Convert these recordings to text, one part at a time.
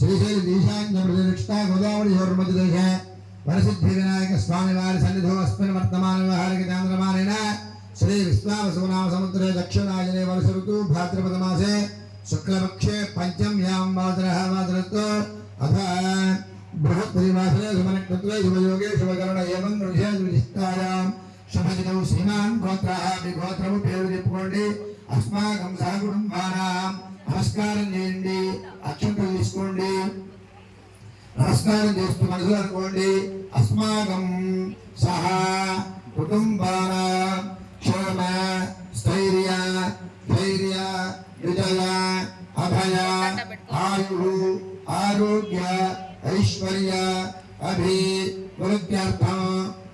శ్రీశైల ఈశాన్య ప్రతిష్ఠా గోదావరి మధ్యదేశ వరసిద్ధి వినాయక స్వామి వారి సన్నిధో అస్మిన్ వర్తమాన వ్యవహారిక చాంద్రమానేన శ్రీ విశ్వావసునామ సముద్రే దక్షిణాయనే వర్ష ఋతు భాద్రపద మాసే శుక్లపక్షే పంచమ్యాం వాదరతో అథ బృహత్పరివాసనే సుమనక్షత్రే శుభయోగే శుభకరణ ఏవం విశేషాయాం శుభదినౌ శ్రీమాన్ గోత్రః మీ గోత్రము పేరు చెప్పుకోండి. అస్మాకం సహకుటుంబానాం నమస్కారం చేయండి, అక్షంతలు తీసుకోండి, నమస్కారం చేస్తూ మనసులో అనుకోండి. అస్మాకం సహ కుటుంబానాం క్షేమ స్థైర్య ధైర్య విజయ అభయ ఆయు ఆరోగ్య ఐశ్వర్య అభివృద్ధ్యర్థం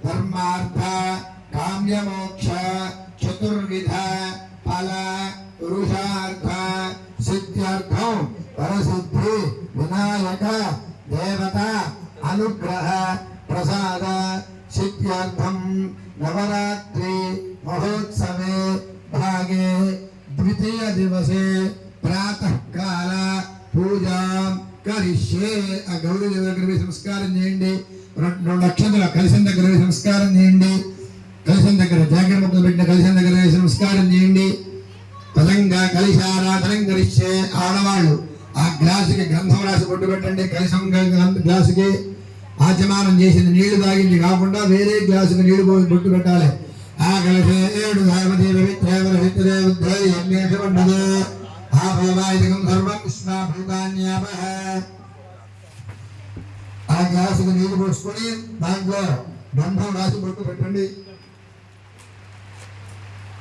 ధర్మార్థ కామ్యమోక్ష చతుర్విధ ఫల పురుషార్థ సిద్ధ్యర్థం పరసిద్ధి వినాయక దేవత అనుగ్రహ ప్రసాద సిద్ధ్యర్థం నవరాత్రి మహోత్సవే భాగే ద్వితీయ దివసే ప్రాతకాల పూజాం కరిష్యే. ఆ గౌరీ దేవి దగ్గర సంస్కారం చేయండి. రెండు నక్షత్రాల కలిసిన దగ్గర సంస్కారం చేయండి. కలిసిన దగ్గర జాగ్రత్త ముక్కలు పెట్టిన కలిసిన దగ్గర సంస్కారం చేయండి. పదంగా కలిశారాధనం కరిష్యే. ఆడవాళ్ళు ఆ గ్లాసుకి గంధం రాసి పొట్టు పెట్టండి. కలిసం గ్లాసుకి ఆచమానం చేసింది నీళ్లు తాగింది కాకుండా వేరే గ్లాసుకి నీళ్లు పోసి పొట్టు పెట్టాలి. ఆ కలిసే ఏడు ఆ గ్లాసుకి నీళ్లు పోసుకొని దాంట్లో గంధం రాసి పొట్టు పెట్టండి.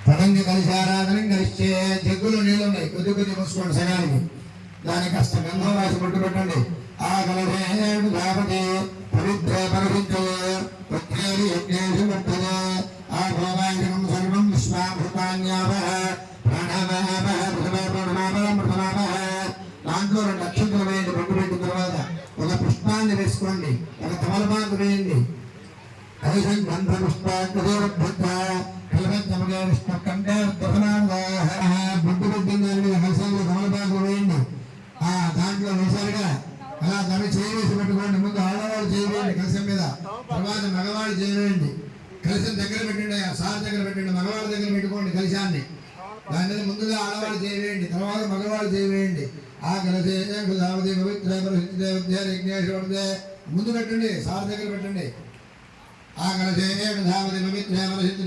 పదంగా కలిశారాధనం కలిసే. జగ్గులో నీళ్ళు ఉన్నాయి, కొద్ది కొద్ది పోసుకోండి సగానికి. దానికి కాస్త గంధం రాసి పొట్టు పెట్టండి. ఆ కలశేడు కాబట్టి పవిత్ర పరవిద్రే పుత్రేరి యజ్ఞేషు వర్తనే. ఆ భోగాయుధం సర్వం విశ్వాభూతాన్యాపః ప్రణవాపః మృతమాపః. దాంట్లో రెండు అక్షంతలు వేయండి. పొట్టు పెట్టిన తర్వాత ఒక పుష్పాన్ని వేసుకోండి, ఒక తమలపాకు వేయండి. కలిసం గంధ పుష్పాగ్రహోద్భుత కలపంచముగా విష్ణు కంటే బుద్ధి పెట్టిందని కలిసంలో తమలపాకు వేయండి. ఆ దాంట్లో వేసారుగా అలా దాన్ని చేయవేసి పెట్టుకోండి. ముందు ఆడవాళ్ళు చేయవేయండి కలశం మీద, తర్వాత మగవాళ్ళు చేయవేయండి. కలశం దగ్గర పెట్టండి, సార్ దగ్గర పెట్టండి, మగవాళ్ళ దగ్గర పెట్టుకోండి కలశాన్ని. దాని మీద ముందుగా ఆడవాళ్ళు చేయవేయండి, తర్వాత మగవాళ్ళు చేయవేయండి. ఆ కలసే సావధి పవిత్ర పరిశుద్ధి యజ్ఞేశ్వరుడే ముందు పెట్టండి, సార్ దగ్గర పెట్టండి. ఆ కలసే సావధి పవిత్ర పరిశుద్ధి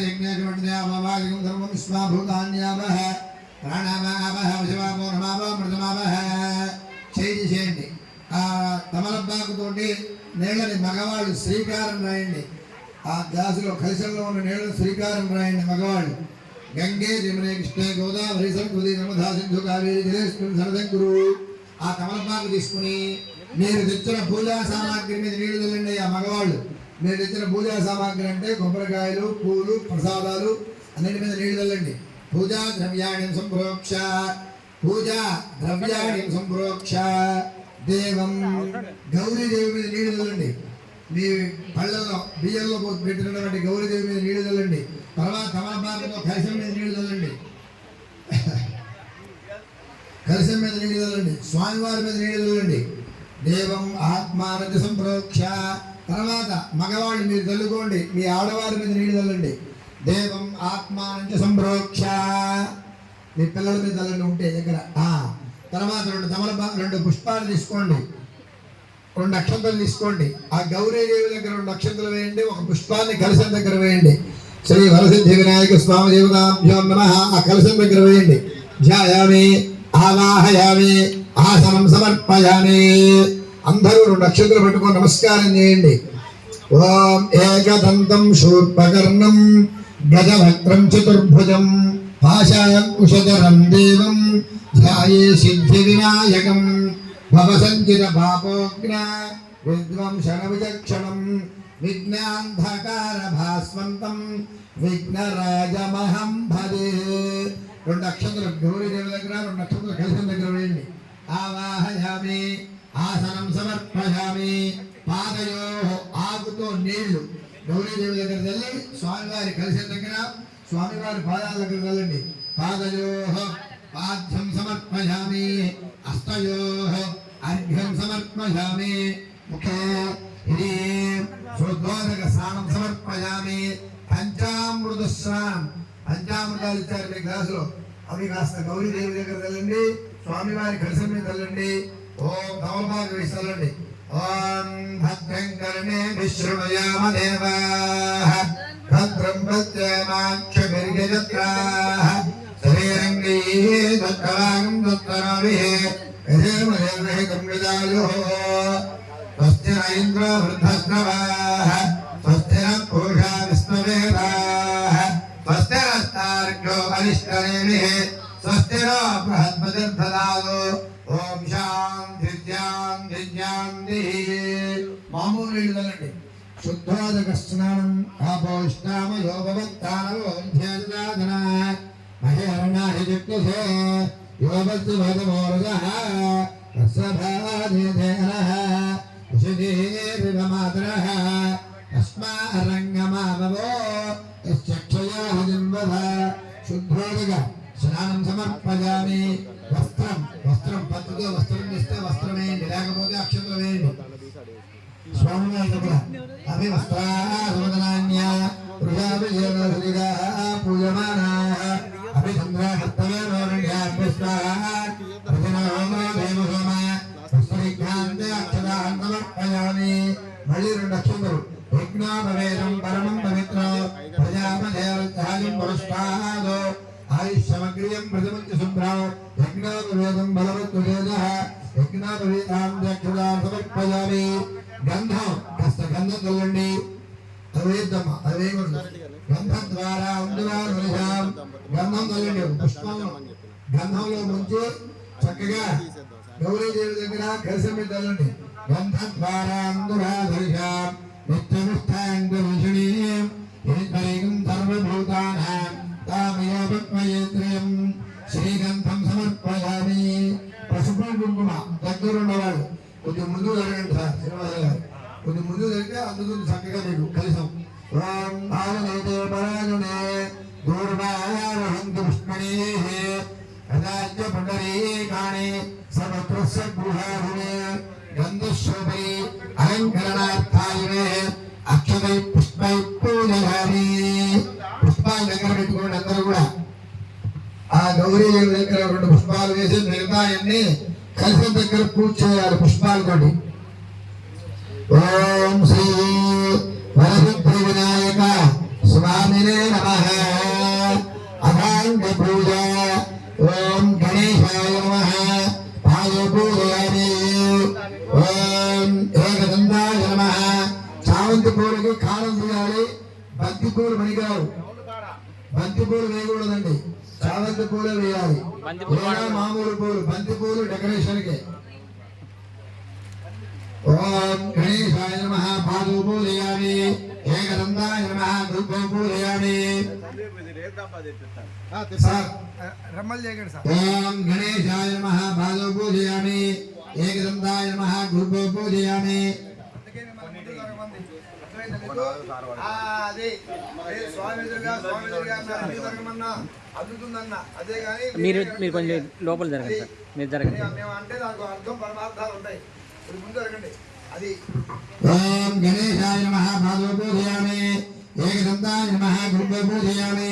యజ్ఞేశ్వరుడే అమవాదికం సర్వం విశ్వాభూతాన్యామః ప్రాణామామః శివామో నమామః మృతమామః చేయండి. ఆ తమలపాకుతోటి నీళ్ళని మగవాళ్ళు శ్రీకారం రాయండి. ఆ గ్లాసులో కలశంలో ఉన్న నీళ్ళని శ్రీకారం రాయండి మగవాళ్ళు. గంగే జమునే కృష్ణే గోదావరి సరస్వతి నర్మదా సింధు కావేరి జలేస్మిన్ సరదంకురు. ఆ తమలపాకు తీసుకుని మీరు తెచ్చిన పూజా సామాగ్రి మీద నీళ్లు చల్లండి. ఆ మగవాళ్ళు మీరు తెచ్చిన పూజా సామాగ్రి అంటే కొబ్బరికాయలు, పూలు, ప్రసాదాలు అన్నిటి మీద నీళ్లు చల్లండి. పూజా ద్రవ్యాణి సంప్రోక్ష, పూజా ద్రవ్యాణి సంప్రోక్ష దేవం గౌరీదేవి మీద నీళ్లు చల్లండి. మీ పళ్ళల్లో బియ్యంలో పెట్టినటువంటి గౌరీదేవి మీద నీళ్లు చల్లండి. తర్వాత తమలపాకుతో కలశం మీద నీళ్లు చల్లండి. కలశం మీద నీళ్లు చల్లండి. స్వామివారి మీద నీళ్లు చల్లండి. దేవం ఆత్మానది సంప్రోక్ష. తర్వాత మగవాళ్ళు మీరు చల్లుకోండి, మీ ఆడవారి మీద నీళ్లు చల్లండి. దేవం ఆత్మానంద సంప్రోక్ష. మీ పిల్లల మీద చల్లండి ఉంటే దగ్గర. తర్వాత రెండు పుష్పాలు తీసుకోండి, 2 నక్షత్రాలు తీసుకోండి. ఆ గౌరీదేవి దగ్గర 2 నక్షత్రాలు వేయండి, ఒక పుష్పాన్ని కలశం దగ్గర వేయండి. శ్రీ వరసిద్ధి వినాయక స్వామి దేవతాభ్యో నమః. ఆ కలశం దగ్గర వేయండి. ధ్యాయామి, ఆవాహయామి, ఆసనం సమర్పయామి. అందరూ 2 నక్షత్రాలు పెట్టుకొని నమస్కారం చేయండి. ఓం ఏకదంతం శూర్పకర్ణం గజవక్త్రం చతుర్భుజం పాశాంకుశధరం దేవం ధ్యాయే సిద్ధి వినాయకం భవసంచిత పాపోగ్న విద్వంసన విచక్షణం విఘ్నాంధకార భాస్వంతం విఘ్నరాజమహం భజే. 2 నక్షత్రాలు గౌరీదేవి దగ్గర 2 నక్షత్రాలు కలశం దగ్గర వేయండి. ఆవాహయామి, ఆసనం సమర్పయామి. పాదయో ఆకుతో నీళ్లు గౌరీదేవి దగ్గర చల్లి స్వామివారి కలశం దగ్గర స్వామివారి పాదాల దగ్గర చల్లండి. పాదయో పాద్యం సమర్పయామి, అస్తయో అర్ఘ్యం సమర్పయామి. ముఖే శుద్ధోదక స్నానం సమర్పయామి. పంచామృత స్నానం, పంచామృతాలు ఇచ్చారు మీ గ్లాసులో, అవి కాస్త గౌరీదేవి దగ్గర చల్లండి, స్వామివారి కలశం మీద చల్లండి. ఓం తమలపాకు వేసి చల్లండి. ఓం భద్రం కర్ణే విశృణయామ దేవాః భద్రం పశ్యేమాక్షభిర్యజత్రాః శరీరంగైః దత్తవాగం దత్తరాభిః యజేమదేవైకం గజాయుః. స్వస్తి న ఇంద్రో వృద్ధశ్రవాః స్వస్తి న పూషా విశ్వవేదాః స్వస్తి నస్తార్క్ష్యో అరిష్టనేమిః స్వస్తి న బృహస్పతిర్దదాతు. ఓం శాంతి శాంతి శాంతి. మామూలు నీళ్ళు చల్లండి. శుద్ధోదక స్నానం కాపోష్టామ యోగవత్తానవోధ్యాసన మహేరణాహి జక్తుసే యోగస్తు భగమోరగః రసభాదేనః ఉషధీర్విభమాతరః తస్మారంగమామవో యశ్చక్షయాః జిన్వః. శుద్ధోదక స్నానం సమర్పయామి. వస్త్రం పత్తితో వస్త్రం ఇస్తే వస్త్రం వేయండి, లేకపోతే అక్షతలు వేయండి. స్వామివారి దగ్గర అభి వస్త్రాన్య వృషాభిషేకగా పూజమానా అభిచంద్రహస్తమేనోమయామి. మళ్ళీ 2 నక్షత్రాలు. యజ్ఞోపవేదం పరమం పవిత్ర ప్రజాపదేవం పురస్కాదో ఆయుష్యమగ్రియం ప్రతిమంచ శుభ్రం యజ్ఞోపవేదం బలవత్తుజేజః యజ్ఞోపవేదాం దక్షిణాం సమర్పయామి. గంధం కాస్త గంధం చల్లండి. అవేద్దమ్మా అవేయకూడదు. గంధం ద్వారా ఉండువారుషాం గంధం చల్లండి. పుష్పం గంధంలో ముంచి చక్కగా గౌరీదేవి దగ్గర కలశం మీద చల్లండి. గంధం ద్వారా ఉండువారుషాం నిత్యముష్టాంగభూషణీయం ఈశ్వరీం సర్వభూతానాం తామయోపత్మయేత్రయం. శ్రీగంధం సమర్పయామి. పసుపు కుంకుమ దగ్గరున్నవాళ్ళు కొంచెం ముందు జరగండి సార్. శ్రీనివాస గారు కొంచెం ముందు జరిగితే అందుతుంది చక్కగా మీకు కలిసం. ఓం భారతే పరాజనే దూర్వాహంతు పుష్మణీః యదాజ్య పుండరీకాణి సమత్రస్య గృహాభినే గంధశోభై అలంకరణార్థాయినే అక్షతై పుష్పై పూజయామి. పుష్పాలు దగ్గర పెట్టుకోండి అందరూ కూడా. ఆ గౌరీ దగ్గర 2 పుష్పాలు వేసి మిగతాయన్ని కలిసి దగ్గర పూజ చేయాలి పుష్పాలతోటి. ఓం శ్రీ వరసిద్ధి వినాయక స్వామినే నమః. అథాంగ పూజ. ఓం గణేశాయ నమః. పాద పూజయామి. ఓం ఏకదంతాయ నమః. చామంతి పూలకి కాలం తీయాలి. బంతి పూలు పనికిరావు. బంతి పూలు వేయకూడదండి, చామంతి పూలే వేయాలి. మామూలు పూలు, బంతి పూలు డెకరేషన్ కి. ఓం గణేశాయ నమః. పాదో పూజయామి. ఏకదంతాయ నమః. దుర్గో పూజయామి. ఓం గణేశాయ నమః. పాదో పూజయామి. ఏకదంతాయ నమః. దుర్గో పూజయామి. మీరు కొంచెం లోపల జరగండి సార్. మీరు జరగండి. ఓం గణేశాయ నమః. పాదో పూజయామి. ఏకదంతాయ నమః. దుర్గో పూజయామి.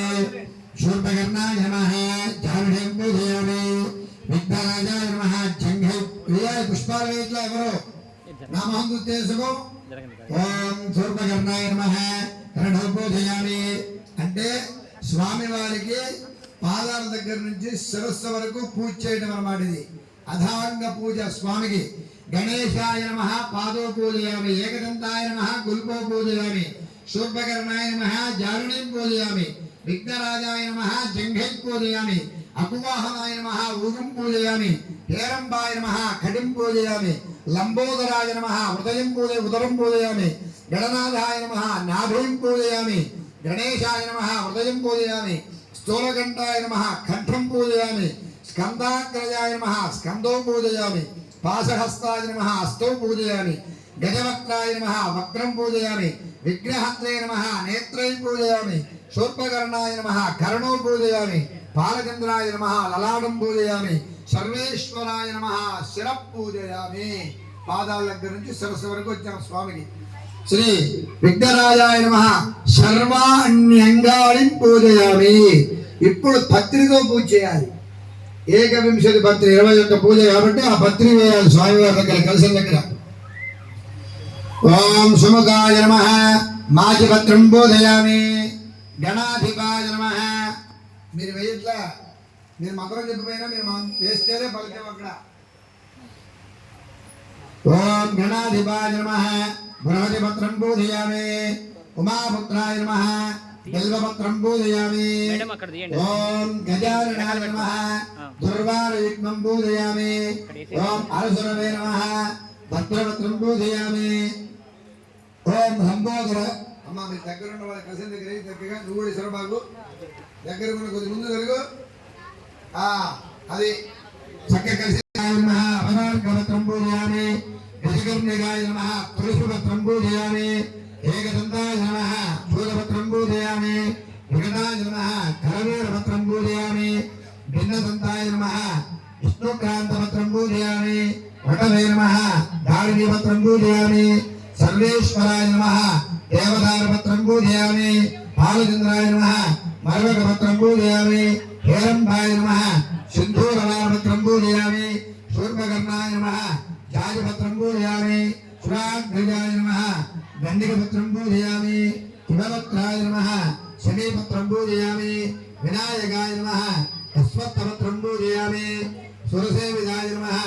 శూర్పకర్ణాయ నమః. జారుఢ్యం పూజయామి. విఘ్నరాజాయ నమః. జంఘై పుష్పాలు వేట్లా ఎవరు నామహంతు చేసుకో. ఓం శూర్పకర్ణాయ నమః. కరణం పూజయామి. అంటే స్వామి వారికి పాదాల దగ్గర నుంచి శిరస్సు వరకు పూజ చేయడం అన్నమాట. ఇది అధాంగ పూజ స్వామికి. గణేశాయ నమః. పాదో పూజయామి. ఏకదంతాయ నమః. గుల్పో పూజయామి. శూర్పకర్ణాయ నమః. జారుణీం పూజయామి. విఘ్నరాజాయ నమః. జంఘై పూజయామి. అకువాహనాయ నమః. ఊగం పూజయామి. హేరంబాయ నమః. ఖడిం పూజయామి. లంబోదరాయ నమః. ఉదరం పూజయామి. గణనాథాయ నమః. నాభీం పూజయామి. గణేశాయ నమః. హృదయం పూజయామి. స్థూలకంఠాయ నమః. కంఠం పూజయామి. స్కందాగ్రజాయ నమః. స్కందో పూజయామి. పాశహస్తాయ నమః. హస్తౌ పూజయామి. గజవక్త్రాయ నమః. వక్త్రం పూజయామి. విగ్రహత్రే నమః. నేత్రైం పూజయామి. శూర్పకర్ణాయ నమః. కర్ణో పూజయామి. పాలచంద్రాయ నమః. లలాటం పూజయామి. సర్వేశ్వరాయ నమః. శిర పూజయామి. పాదాల దగ్గర నుంచి శిరస్సు వరకు వచ్చాం స్వామికి. శ్రీ విఘ్నరాజాయ నమః. సర్వాణ్యంగాళి పూజయామి. ఇప్పుడు పత్రితో పూజ చేయాలి. 21 పత్రి 21 పూజ కాబట్టి ఆ పత్రి వేయాలి స్వామివారి దగ్గర కలశం దగ్గర. ఓం సుముఖాయ నమః. మాచిపత్రం పూజయామి. గణాధిపాయ నమః. మీరు వేయట్లా, మీరు మంత్రం చెప్పిపోయినా మీరు వేస్తేనే ఫలితం అక్కడ. ఓం గణాధిపాయ నమః. బృహతిపత్రం పూజయామి. ఉమాపుత్రాయ నమః. బిల్వపత్రం పూజయామి. ఓం గజాననాయ నమః. దుర్వారయుగ్మం పూజయామి. ఓం అరసురవే నమః. భద్రపత్రం పూజయామి. ఓం లంబోదర. అమ్మ మీరు దగ్గర ఉన్న వాళ్ళ కసిన దగ్గర దగ్గరగా నువ్వు కూడా ఇసరబాగు దగ్గర ఉన్న కొద్ది ముందు జరుగు. అది చక్కగా కలిసి అవనార్గపత్రం పూజయామి. గజకర్ణికాయ నమః. తులసిపత్రం పూజయామి. ఏకదంతాయ నమః. శూలపత్రం పూజయామి. వికటాయ నమః. కరవీరపత్రం పూజయామి. భిన్నదంతాయ నమః. విష్ణుక్రాంతపత్రం పూజయామి. వటవే నమః. దారిణీపత్రం పూజయామి. సర్వేశ్వరాయ నమః. దేవదారపత్రం పూజయామి. పాలచంద్రాయ నమః. మరవకపత్రం పూజయామి. హేరంబాయ నమః. సింధూరలాపత్రం పూజయామి. శూర్పకర్ణాయ నమః. జాతిపత్రం పూజయామి. సురాగ్రజాయ నమః. గండికపత్రం పూజయామి. కులవక్త్రాయ నమః. శమీపత్రం పూజయామి. వినాయకాయ నమః. అశ్వత్థపత్రం పూజయామి. సురసేవిదాయ నమః.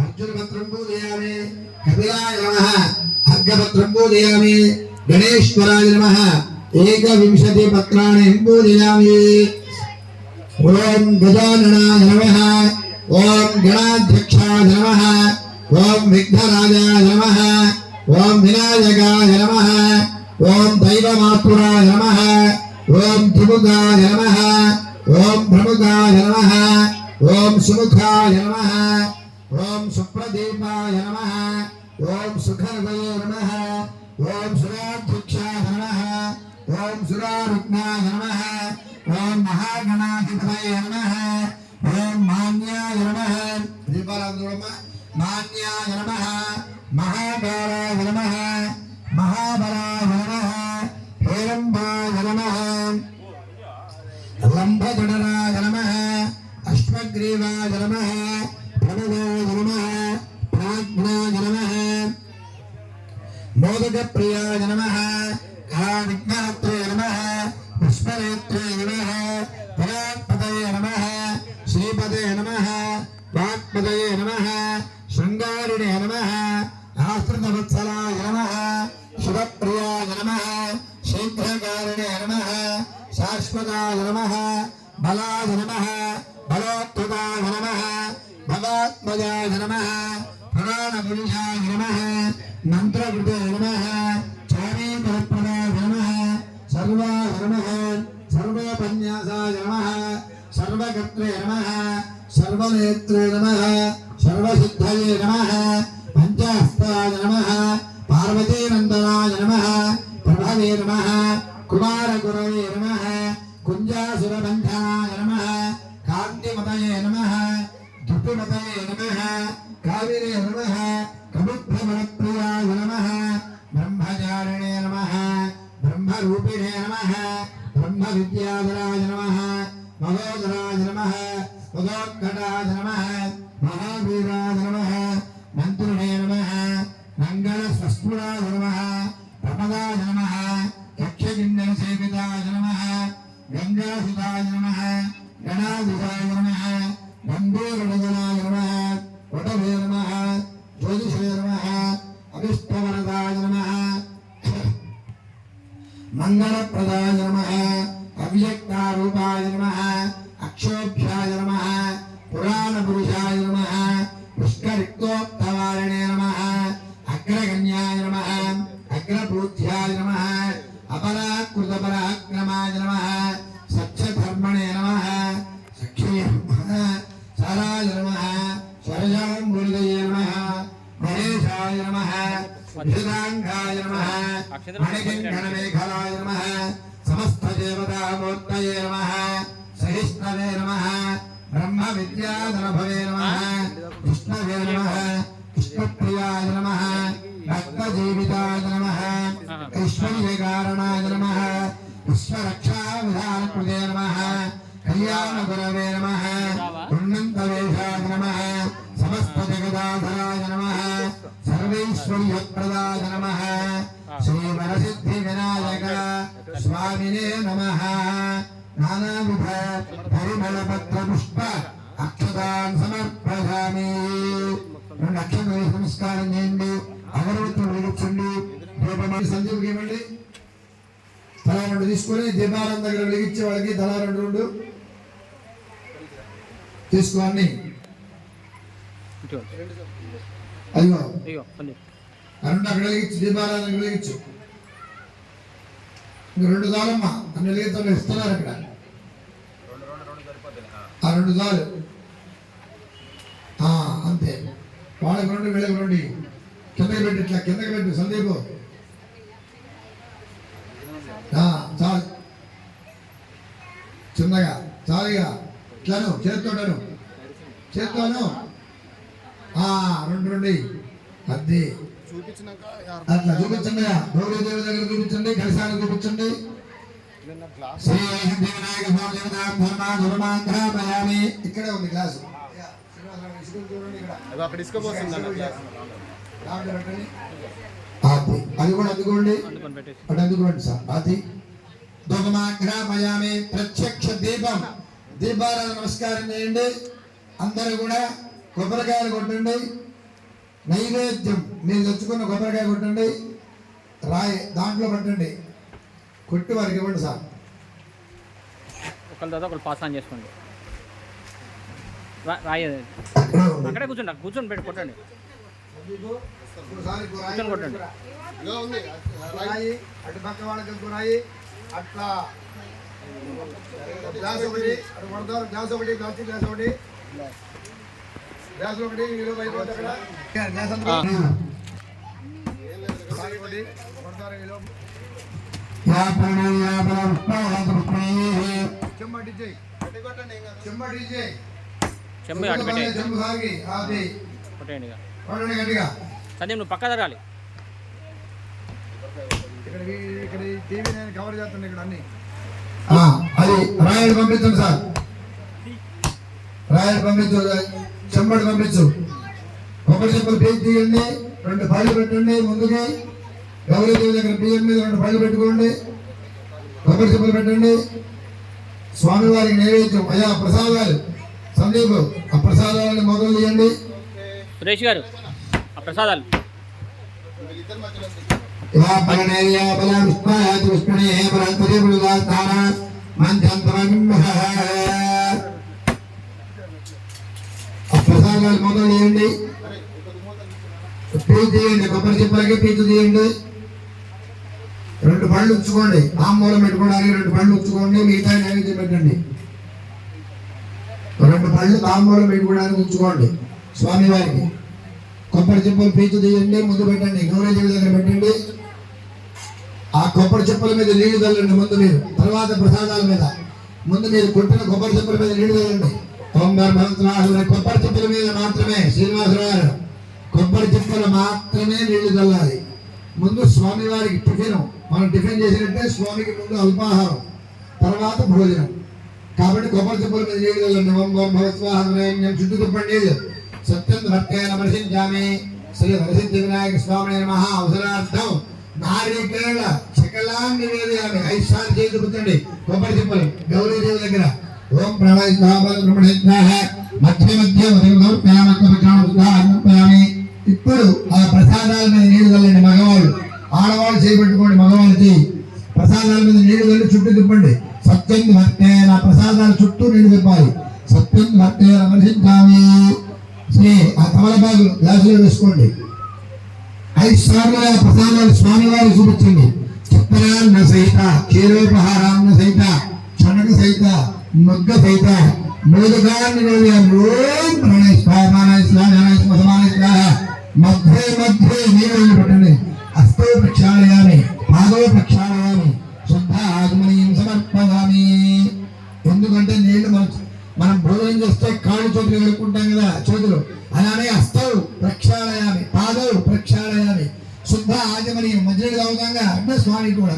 అర్జునపత్రం పూజయామి. కపిలాయ నమః. అర్ఘపత్రం పూజయామి. గణేశ్వరాయ నమః. 21 పత్రాణి పూజయామి. ఓం గజాననాయ నమః. ఓం గణాధ్యక్షాయ నమః. ఓం విఘ్నరాజాయ నమః. ఓం వినాయకాయ నమః. ఓం దైవమాతురాయ నమః. ఓం త్రిముఖాయ నమః. ఓం ప్రముఖాయ నమః. ఓం సుముఖాయ నమః. ఓం సుప్రదీపాయ నమః. ఓం సుఖర్వయే నమః. ఓం సురాధ్యక్షాయ నమః. ఓం సురారుగ్నాయ నమః. ఓం మహాగణాధిపతయే నమః. ఓం మాన్యాయ నమః. దీపారాధనమ్మ. మాన్యాయ నమః. మహాకారాయ నమః. మహాబలాయ నమః. హేరంబాయ నమః. లంబజడరాయ నమః. పుష్పగ్రీవాయ నమః ప్రమదాయ నమః ప్రాజ్ఞాయ నమః మోదకప్రియాయ నమః విఘ్నహత్రే నమః పుష్పనేత్రే నమః పరాత్పదయే నమః శ్రీపదే నమః వాక్పదయే నమః శృంగారిణే నమః ఆశ్రితవత్సలాయ నమః శుభప్రియాయ నమః శీఘ్రకారిణే నమః శాశ్వతాయ నమః బలాయ నమః బలోత్తుతాయ నమః భవాత్మజాయ నమః పురాణపురుషాయ నమః మంత్రకృతే నమః చారీకరప్రదాయ నమః సర్వాయ నమః సర్వోపన్యాసాయ నమః సర్వకర్త్రే నమః సర్వనేత్రే నమః సర్వసిద్ధయే నమః పంచహస్తాయ నమః పార్వతీనందనాయ నమః ప్రభవే నమః కుమారగురవే నమః కుంజాసురబంధనాయ నమః కాంతిమతయే నమః ధృతిమతయే నమః కావిరే నమః కముద్భవనప్రియాయ నమః బ్రహ్మచారిణే నమః బ్రహ్మరూపిణే నమః బ్రహ్మవిద్యాధరాయ నమః మహోదరాయ నమః మహోత్కటాయ నమః మహావీరాయ నమః మంత్రిణే నమః మంగళస్వస్ఫురాయ నమః ప్రమదాయ నమః యక్షకిన్నరసేవితాయ నమః గంగాసుతాయ నమః గణాధిపాయ నమః గంభీరవదనాయ నమః వటవే నమః జ్యోతిషే నమః అభిష్టవరదాయ నమః మంగళప్రదాయ నమః అవ్యక్తారూపాయ నమః అక్షోభ్యాయ నమః పురాణపురుషాయ నమః పుష్కరిక్తోక్తవారిణే నమః అగ్రగణ్యాయ నమః అగ్రపూజ్యాయ నమః అపరాకృతపరాక్రమాయ నమః సత్యధర్మణే నమః సఖ్యే నమః సారాయ నమః స్వరజాంబులిదయే నమః మహేశాయ నమః విశదాంగాయ నమః మణికంకణమేఖలాయ నమః సమస్తదేవతామూర్తయే నమః సహిష్ణవే నమః బ్రహ్మ విద్యాధరభవే నమః విష్ణవే నమః కృష్ణప్రియాయ నమః భక్తజీవితాయ నమః ఐశ్వర్యకారణాయ నమః విశ్వరక్షావిధానకృతే నమః కళ్యాణగురవే నమః ఉన్నంతవేషాయ నమః సమస్తజగదాధరాయ నమః సర్వైశ్వర్యప్రదాయ నమః శ్రీవరసిద్ధివినాయక స్వామినే నమః నానావిధ పరిమళపత్రపుష్ప అక్షతాన్ సమర్పయామి. రెండు అక్షతలు వేసి నమస్కారం చేయండి. అగరవత్తులు వెలిగించండి. దీపమాలి సంజీవుకి ఇవ్వండి. తలా రెండు తీసుకొని దీపాలను దగ్గర వెలిగించే వాళ్ళకి తలా రెండు రెండు తీసుకోండి. అయ్యో రెండు అక్కడ వెలిగించు. దీపాలను వెలిగించు. ఇంక రెండు చాలమ్మా. అన్ని వెలిగితో ఇస్తున్నారు అక్కడ. ఆ రెండు చాలు. అంతే. వాళ్ళకి రెండు వీళ్ళకి రెండు కిందకి పెట్టి ఇట్లా కిందకి పెట్టు సందీపు. చాలు చిన్నగా చాలుగా ఇట్లాను చేత్తోటను చేత్తోను రెండు రెండు అద్దె అట్లా చూపించండి. గౌరీదేవి దగ్గర చూపించండి. కలశాన్ని చూపించండి. ఇక్కడే ఉంది గ్లాసు. అది కూడా అందుకోండి. అటు అందుకోండి సార్. అది ధూపమాఘ్రామయామి. ప్రత్యక్ష దీపం. దీపారాధన నమస్కారం చేయండి. అందరూ కూడా కొబ్బరికాయలు కొట్టండి. నైవేద్యం మీరు తెచ్చుకున్న కొబ్బరికాయ కొట్టండి. రాయి దాంట్లో పట్టండి. కొట్టి వారికి ఇవ్వండి సార్. ఒకరి తర్వాత ఒకరు పాస్ ఆన్ చేసుకోండి. రాయి అక్కడే కూర్చొని పెట్టి కొట్టండి. కూర్చొని కొట్టండి. అటు పక్క వాళ్ళకి రాయి. అట్లా గ్లాస్ ఒకటి అటు కొడతారు. గ్లాస్ ఒకటి ప్లాస్టిక్ గ్లాస్ ఒకటి గ్లాస్ ఒకటి గ్లాస్ అంతా సందీప్ నువ్వు పక్క జరగాలి. ఇక్కడ టీవీ నేను కవర్ చేస్తాను. ఇక్కడ అన్ని అది రాయలు పంపించండి సార్. రాయలు పంపించు, చెంబడి పంపించు. కొబ్బరి చెప్పులు పేరు తీయండి, 2 పళ్ళు పెట్టండి. ముందుకి గౌరీదేవి దగ్గర బియ్యం మీద 2 పళ్ళు పెట్టుకోండి. కొబ్బరి చెప్పులు పెట్టండి. స్వామివారికి నైవేద్యం అయ్యా ప్రసాదాలు. సందీప్ ఆ ప్రసాదాలను మొదలు తీయండి. సురేష్ గారు ఆ ప్రసాదాలు ప్రసాదాలు మొదలు తీయండి. పీచు తీయండి, కొబ్బరి చెప్పలకి పీచు తీయండి. 2 పళ్ళు ఉంచుకోండి, తాంబూలం పెట్టుకోవడానికి 2 పళ్ళు ఉంచుకోండి. మిగతా నైవేద్యం పెట్టండి. 2 పళ్ళు తాంబూలం పెట్టుకోవడానికి ఉంచుకోండి. స్వామివారికి కొబ్బరి చెప్పులు పీచు తీయండి, ముందు పెట్టండి. గౌరీదేవి దగ్గర పెట్టండి. ఆ కొబ్బరి చెప్పుల మీద నీళ్లు చల్లండి ముందు మీరు, తర్వాత ప్రసాదాల మీద. ముందు మీరు కొట్టిన కొబ్బరి చెప్పుల మీద నీళ్లు చల్లండి. కొబ్బరి చెప్పుల మీద మాత్రమే శ్రీనివాసరావు గారు, కొబ్బరి చెప్పులు మాత్రమే నీళ్లు చల్లాలి. ముందు స్వామివారికి టిఫిన్, మనం టిఫిన్ చేసినట్టే స్వామికి ముందు అల్పాహారం, తర్వాత భోజనం. కాబట్టి కొబ్బరి చెప్పుల మీద నీళ్లు చల్లండి. ఓం ఓం భగవత్వాహం చుట్టూ తిప్పండి. సత్యం భక్తేన వర్షించామి. శ్రీ వరసిద్ధి వినాయక స్వామి నమః. అవసరార్థం నారికేళ శకలాన్ని వేదయామి. 5 సార్లు చేతి పుచ్చండి కొబ్బరి చెప్పులు గౌరీదేవి దగ్గర. ఓం ప్రణయ మధ్య మధ్య సమర్పయామి. ఇప్పుడు ఆ ప్రసాదాల మీద నీళ్లు చల్లండి. మగవాళ్ళు, ఆడవాళ్ళు చేపెట్టుకోండి. మగవాళ్ళకి ప్రసాదాల మీద నీళ్లు చల్లి చుట్టూ తిప్పండి. సత్యం భక్తే, నా ప్రసాదాల చుట్టూ నీళ్లు తిప్పాలి. సత్యం భక్తే వర్షించామి. ఆ తమలపాకులు గ్లాసులో వేసుకోండి. 5 సార్లు ఆ ప్రసాదాలు స్వామివారు చూపించండి. చిత్తరాన్న సహిత, క్షీరోపహారాన్న సహిత, శనగ సహిత, మొగ్గ సహిత, మోదకాన్ని ఓం ప్రణయ స్వామానాయ స్వామానాయ స్మసమానాయ స్వాహ. మధ్య మధ్య నీళ్ళు పెట్టండి. హస్తో ప్రక్షాళయామి, పాదో ప్రక్షాళయామి, శుద్ధ ఆగమనీయం సమర్పయామి. ఎందుకంటే నీళ్లు మనం భోజనం చేస్తే కాళ్ళు చేతులు కడుక్కుంటాం కదా, చేతులు అలానే హస్తవు ప్రక్షాళయామి, పాదవు ప్రక్షాళయామి, శుద్ధ ఆజమనీయం. మధ్యలో తాగుతాగా అంటే స్వామికి కూడా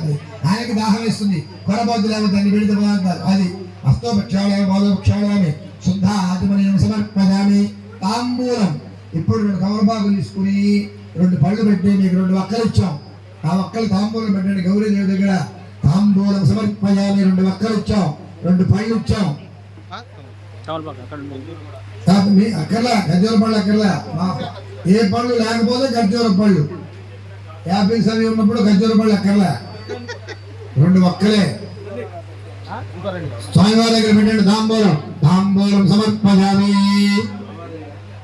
ఆయనకి దాహం వేస్తుంది, కొరబద్దు లేకపోతే అన్ని విడిత పదార్థాలు. అది హస్తో ప్రక్షాళయామి, పాదో ప్రక్షాళయామి, శుద్ధ ఆజమనీయం సమర్పయామి. తాంబూలం. ఇప్పుడు 2 కమలపాకులు తీసుకుని 2 పళ్ళు పెట్టి మీకు 2 వక్కలు ఇచ్చాం. ఆ వక్కలు తాంబూలం పెట్టండి గౌరీదేవి దగ్గర. తాంబూలం సమర్పయామి. 2 వక్కలు ఇచ్చాం, 2 పళ్ళు ఇచ్చాం. అక్కర్లా ఖర్జూర పళ్ళు అక్కర్లా. ఏ పళ్ళు లేకపోతే ఖర్జూర పళ్ళు, యాపిల్స్ అవి ఉన్నప్పుడు ఖర్జూర పళ్ళు అక్కర్లా. 2 వక్కలే స్వామివారి దగ్గర పెట్టండి. తాంబూలం, తాంబూలం సమర్పయామి.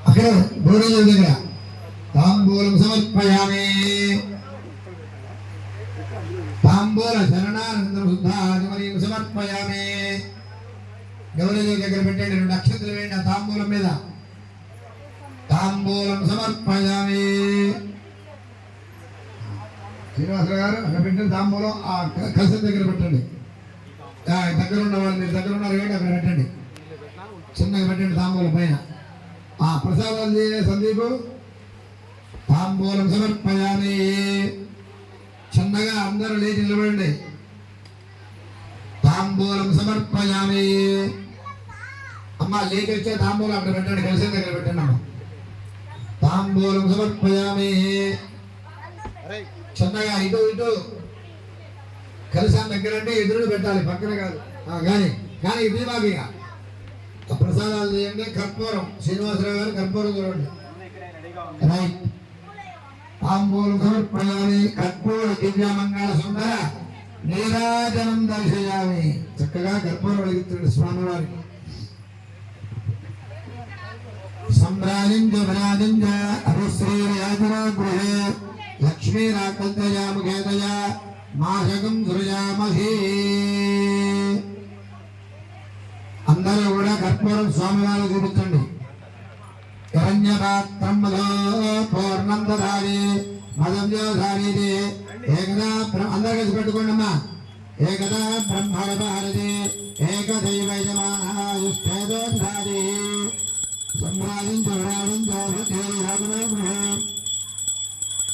అక్కడ గౌరీదేవి దగ్గర తాంబూలం సమర్పయామి. తాంబూల శరణానందం శుద్ధ ఆజమనీయం సమర్పయామి. గౌరీదేవి దగ్గర పెట్టండి. 2 అక్షతలు వేయండి ఆ తాంబూలం మీద. తాంబూలం సమర్పయామి. శ్రీనివాసరావు గారు అక్కడ పెట్టండి తాంబూలం. ఆ కలశం దగ్గర పెట్టండి. దగ్గర ఉన్న వాళ్ళు, మీరు దగ్గర ఉన్నారు ఏంటి అక్కడ పెట్టండి. చిన్నగా పెట్టండి తాంబూలం పైన. ఆ ప్రసాదాలు సందీపు. తాంబూలం సమర్పయామి. చిన్నగా అందరూ లేచి నిలబడండి. తాంబూలం సమర్పయామి. అమ్మ లేచి వచ్చే తాంబూలం అక్కడ పెట్టండి, కలిసి దగ్గర పెట్టండి అమ్మ. తాంబూలం సమర్పయామి. చిన్నగా ఇటు ఇటు కలిసాన్ దగ్గర అంటే ఎదురు పెట్టాలి, పక్కన కాదు. కానీ ఇది బాగా ప్రసాదాలు చేయండి. కర్పూరం శ్రీనివాసరావు గారు కర్పూరం చూడండి. రైట్. తాంబూలం సమర్పయామి. కర్పూర దివ్యమంగళ సుందర నీరాజనం దర్శయామి. చక్కగా కర్పూరం వెలిగిస్తుంది స్వామివారికి. సంభ్రాజించ విరాజించ అరుశ్రీయాజనా గృహే లక్ష్మీరాకంతయాముఖేతయా మాషకం సృజామహే. అందరూ కూడా కర్పూరం స్వామివారు చూపించండి. హిరణ్యపాత్రం మధో పూర్ణం దధారి మదవ్యోధారి ఏకదా. అందరూ కలిసి పెట్టుకోండి అమ్మా. ఏకదా బ్రహ్మణ భారతి ఏకదైవ యజమానాయుష్ఠేదోధారి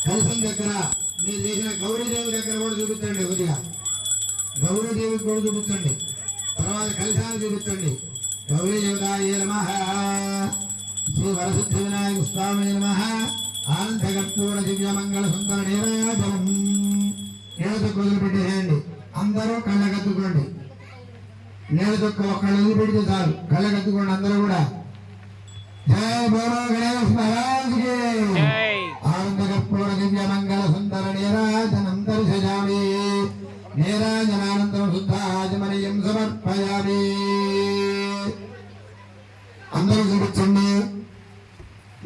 కలసం దగ్గర మీరు చేసిన గౌరీదేవి దగ్గర కూడా చూపించండి. కొద్దిగా గౌరీదేవికి కూడా చూపించండి. తర్వాత కలశాన్ని చూపించండి. గౌరీదేవతాయ నమః శ్రీ వరసిద్ధి వినాయక స్వామి నమః ఆనందకర్పూర దివ్యమంగళ సుందర నీరాజనం నేలతో వదిలిపెట్టేయండి అందరూ కళ్ళగత్తుకోండి నేలతో ఒక్కళ్ళు వదిలిపెడితే చాలు కళ్ళగత్తుకోండి అందరూ కూడా జయ బోలో గణేష్ మహారాజ్కి ఆనందకర్పూర దివ్యమంగళ సుందర నీరాజనం దర్శయామి నీరాజనానందరం శుద్ధాజమనీయం సమర్పయామి అందరూ చూపించండి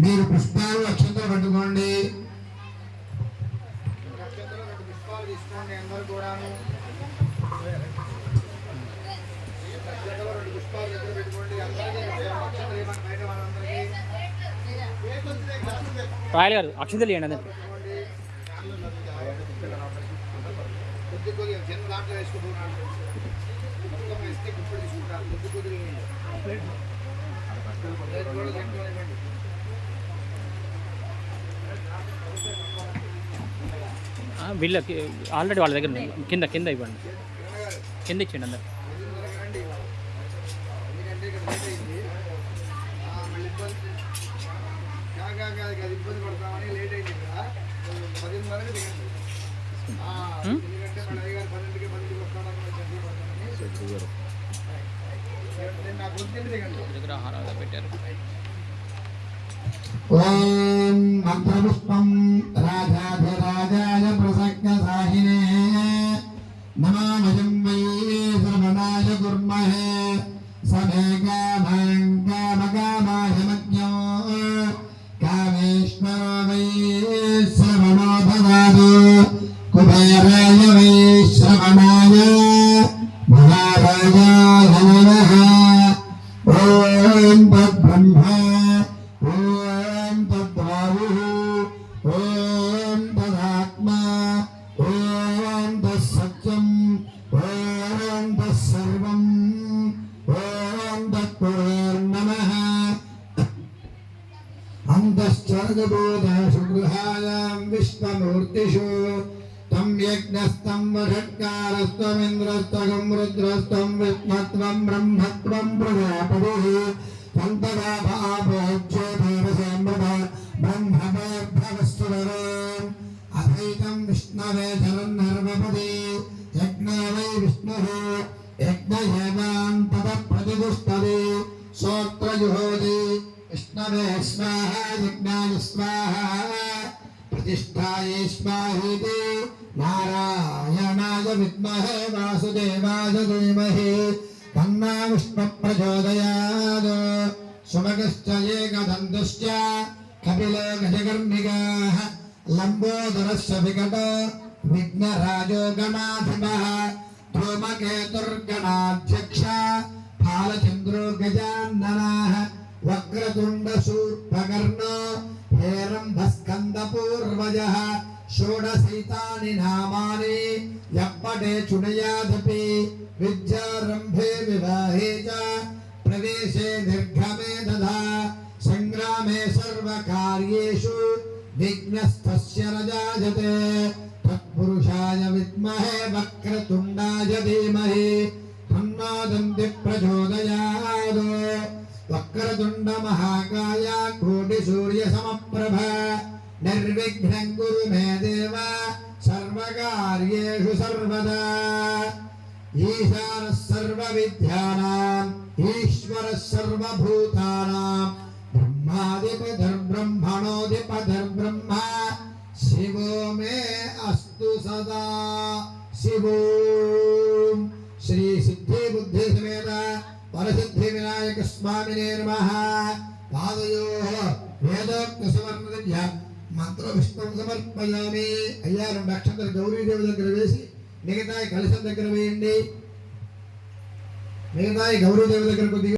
మీరు పుష్పాలు అక్షంతలు పట్టుకోండి తీసుకోండి అందరూ కూడాను పుష్పాలు దగ్గర పెట్టుకోండి రాయల్ గారు అక్షంతలు ఇవ్వండి అందరికి దాంట్లో వేసుకుంటున్నాను మొత్తం వేస్తే గుప్పుడు తీసుకుంటాను కొద్ది కొద్దిగా వీళ్ళకి ఆల్రెడీ వాళ్ళ దగ్గర ఉంది. కింద కింద ఇవ్వండి కింద ఇచ్చేయండి అందరు ఇబ్బంది పడతామని లేట్ అయింది కదా 10:30కి దిగండి ఎందుకంటే మన అయ్యగారు 12కి వస్తామని నాకు గుర్తిండి దిగండి దగ్గర ఆహారాలు పెట్టారు ఓం మంత్రపుష్పం రాజాధిరాజాయ ప్రసక్త సాహినే నమామయం వై శ్రవణాయ కుర్మహే సమేకామాయ మజ్ఞో కామేశ్వరో వై శ్రవణో భవాదు కుబేరాయ వై శ్రవణాయ మహారాజాయ నమః ఓం తద్బ్రహ్మ ఓం తద్వాయు ఓం తదాత్మా ఓం తత్సత్యం ఓం తత్సర్వం ఓం తత్పురుర్నమః అంతశ్చర్గబోధేషు గృహాయాం విశ్వమూర్తిషు తం యజ్ఞస్తం వషట్కారస్త్వమింద్రస్త్వగం రుద్రస్త్వం విష్ణుత్వం బ్రహ్మత్వం ప్రజాపతిః సంతదా భావోజ్యోతిరసమృత బ్రహ్మభవస్సురరేం అధైతం విష్ణవే శరణర్వపదే యజ్ఞో వై విష్ణుః యజ్ఞయేవాం తద ప్రతిదుష్టదే శ్రోత్రజుహోతి విష్ణవే స్వాహా యజ్ఞాయ స్వాహా प्रतिष्ठाये स्वाहेति नारायणाय विद्महे वासुदेवाय धीमहि तन्नो विष्णुः प्रचोदयात् सुमगश्च एकदन्तश्च कपिलो गजकर्णिकाः लम्बोदरस्य विकटो विघ्नराजो गणाधिपः धूमकेतुर्गणाध्यक्ष फालचन्द्रो गजाननः वक्रतुण्डशूर्पकर्णो हेरम्भस्कन्दपूर्वजः षोडशैतानि नामानि यप्पटे चुडयादपि विद्यारम्भे विवाहे च प्रवेशे निर्गमे तथा सङ्ग्रामे सर्वकार्येषु विघ्नस्तस्य न जायते तत्पुरुषाय विद्महे वक्रतुण्डाय धीमहि तन्नो दन्तिः प्रचोदयात् वक्रतुण्ड महाकाय कोटिसूर्यसमप्रभ निर्विघ्नं कुरु मे देव सर्वकार्येषु सर्वदा ईशानः सर्वविद्यानाम् ईश्वरः सर्वभूतानां ब्रह्माधिपतिर्ब्रह्मणोऽधिपतिर्ब्रह्मा शिवो मे अस्तु सदा शिवो श्री सिद्धि बुद्धि समेत वरसिद्धि विनायक स्वामिने नमः पादयोः वेदोक्त समर्पय मंत्र पुष्पं समर्पयामि अय्या రెండు అక్షంతలు గౌరీదేవి దగ్గర వేసి మిగతాయి కలశం దగ్గర వేయండి మిగతాయి గౌరీదేవి దగ్గర కొద్దిగా